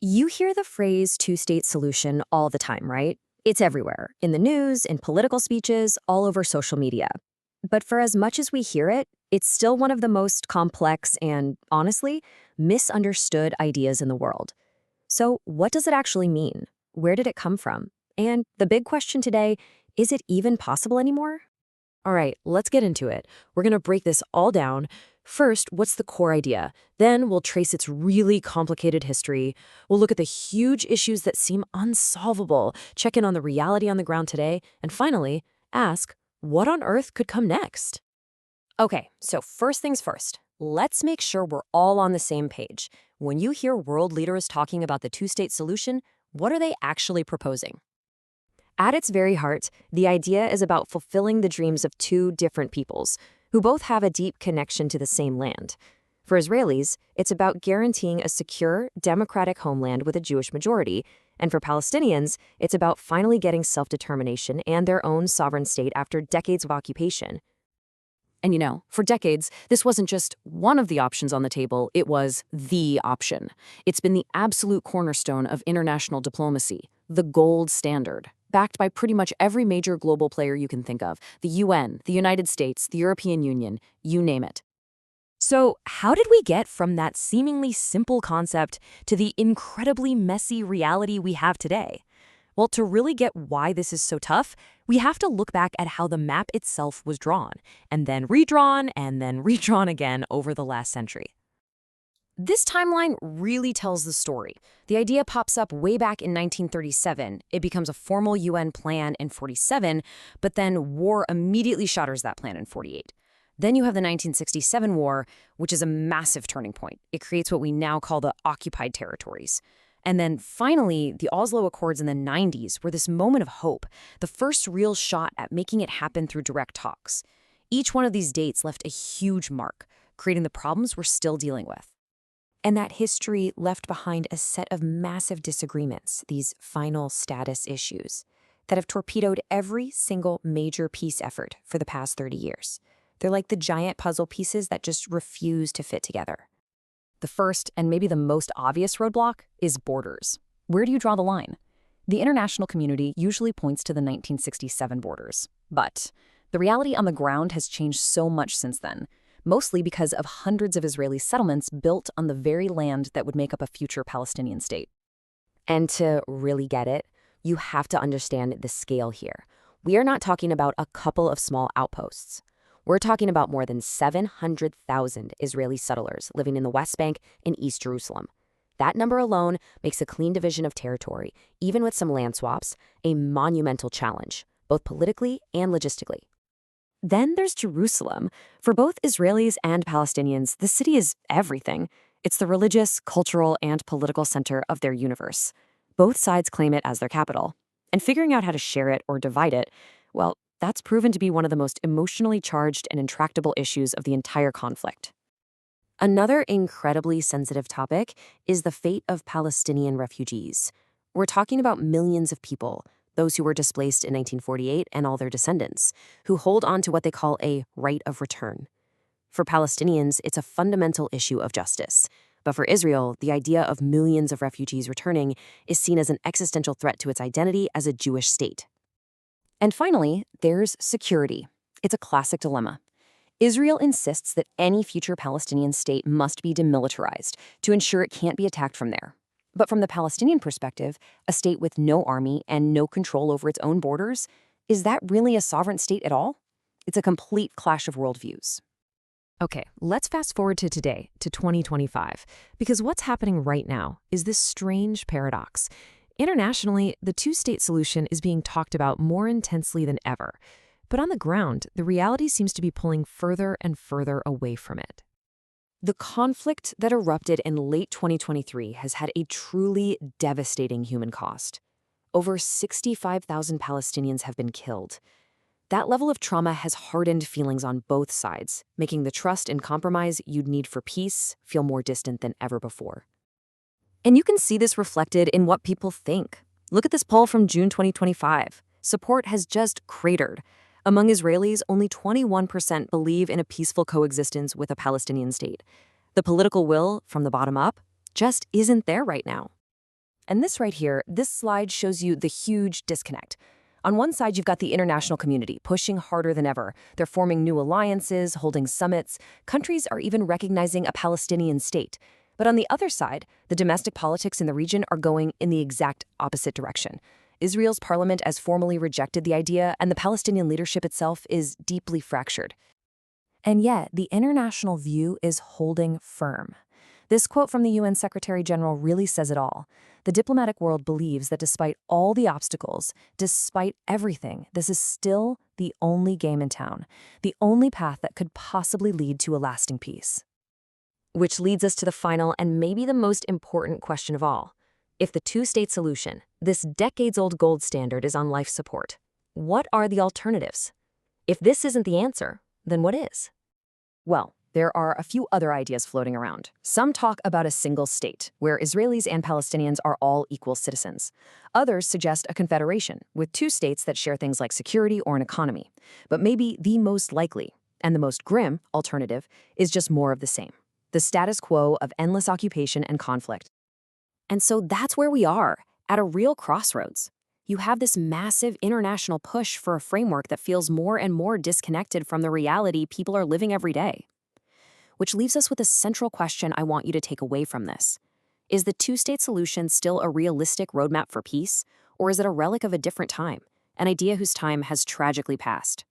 You hear the phrase two-state solution all the time, right? It's everywhere, in the news, in political speeches, all over social media. But for as much as we hear it, it's still one of the most complex and, honestly, misunderstood ideas in the world. So, what does it actually mean? Where did it come from? And the big question today, is it even possible anymore? All right, let's get into it. We're going to break this all down. First, what's the core idea? Then we'll trace its really complicated history. We'll look at the huge issues that seem unsolvable, check in on the reality on the ground today, and finally, ask, what on earth could come next? Okay, so first things first, let's make sure we're all on the same page. When you hear world leaders talking about the two-state solution, what are they actually proposing? At its very heart, the idea is about fulfilling the dreams of two different peoples, who both have a deep connection to the same land. For Israelis, it's about guaranteeing a secure, democratic homeland with a Jewish majority, and for Palestinians, it's about finally getting self-determination and their own sovereign state after decades of occupation. And for decades, this wasn't just one of the options on the table, it was the option. It's been the absolute cornerstone of international diplomacy, the gold standard, backed by pretty much every major global player you can think of, the UN, the United States, the European Union, you name it. So, how did we get from that seemingly simple concept to the incredibly messy reality we have today? Well, to really get why this is so tough, we have to look back at how the map itself was drawn, and then redrawn, and then redrawn again over the last century. This timeline really tells the story. The idea pops up way back in 1937. It becomes a formal UN plan in 47, but then war immediately shatters that plan in 48. Then you have the 1967 war, which is a massive turning point. It creates what we now call the occupied territories. And then finally, the Oslo Accords in the 90s were this moment of hope, the first real shot at making it happen through direct talks. Each one of these dates left a huge mark, creating the problems we're still dealing with. And that history left behind a set of massive disagreements, these final status issues, that have torpedoed every single major peace effort for the past 30 years. They're like the giant puzzle pieces that just refuse to fit together. The first, and maybe the most obvious roadblock, is borders. Where do you draw the line? The international community usually points to the 1967 borders. But the reality on the ground has changed so much since then, mostly because of hundreds of Israeli settlements built on the very land that would make up a future Palestinian state. And to really get it, you have to understand the scale here. We are not talking about a couple of small outposts. We're talking about more than 700,000 Israeli settlers living in the West Bank and East Jerusalem. That number alone makes a clean division of territory, even with some land swaps, a monumental challenge, both politically and logistically. Then there's Jerusalem. For both Israelis and Palestinians, the city is everything. It's the religious, cultural, and political center of their universe. Both sides claim it as their capital. And figuring out how to share it or divide it, well, that's proven to be one of the most emotionally charged and intractable issues of the entire conflict. Another incredibly sensitive topic is the fate of Palestinian refugees. We're talking about millions of people, those who were displaced in 1948 and all their descendants, who hold on to what they call a right of return. For Palestinians, it's a fundamental issue of justice. But for Israel, the idea of millions of refugees returning is seen as an existential threat to its identity as a Jewish state. And finally, there's security. It's a classic dilemma. Israel insists that any future Palestinian state must be demilitarized to ensure it can't be attacked from there. But from the Palestinian perspective, a state with no army and no control over its own borders, is that really a sovereign state at all? It's a complete clash of worldviews. Okay, let's fast forward to today, to 2025, because what's happening right now is this strange paradox. Internationally, the two-state solution is being talked about more intensely than ever. But on the ground, the reality seems to be pulling further and further away from it. The conflict that erupted in late 2023 has had a truly devastating human cost. Over 65,000 Palestinians have been killed. That level of trauma has hardened feelings on both sides, making the trust and compromise you'd need for peace feel more distant than ever before. And you can see this reflected in what people think. Look at this poll from June 2025. Support has just cratered. Among Israelis, only 21% believe in a peaceful coexistence with a Palestinian state. The political will, from the bottom up, just isn't there right now. And this right here, this slide shows you the huge disconnect. On one side, you've got the international community pushing harder than ever. They're forming new alliances, holding summits. Countries are even recognizing a Palestinian state. But on the other side, the domestic politics in the region are going in the exact opposite direction. Israel's parliament has formally rejected the idea, and the Palestinian leadership itself is deeply fractured. And yet, the international view is holding firm. This quote from the UN Secretary General really says it all. The diplomatic world believes that despite all the obstacles, despite everything, this is still the only game in town, the only path that could possibly lead to a lasting peace. Which leads us to the final and maybe the most important question of all. If the two-state solution, this decades-old gold standard, is on life support, what are the alternatives? If this isn't the answer, then what is? Well, there are a few other ideas floating around. Some talk about a single state, where Israelis and Palestinians are all equal citizens. Others suggest a confederation, with two states that share things like security or an economy. But maybe the most likely, and the most grim, alternative is just more of the same. The status quo of endless occupation and conflict. And so that's where we are, at a real crossroads. You have this massive international push for a framework that feels more and more disconnected from the reality people are living every day. Which leaves us with a central question I want you to take away from this. Is the two-state solution still a realistic roadmap for peace, or is it a relic of a different time, an idea whose time has tragically passed?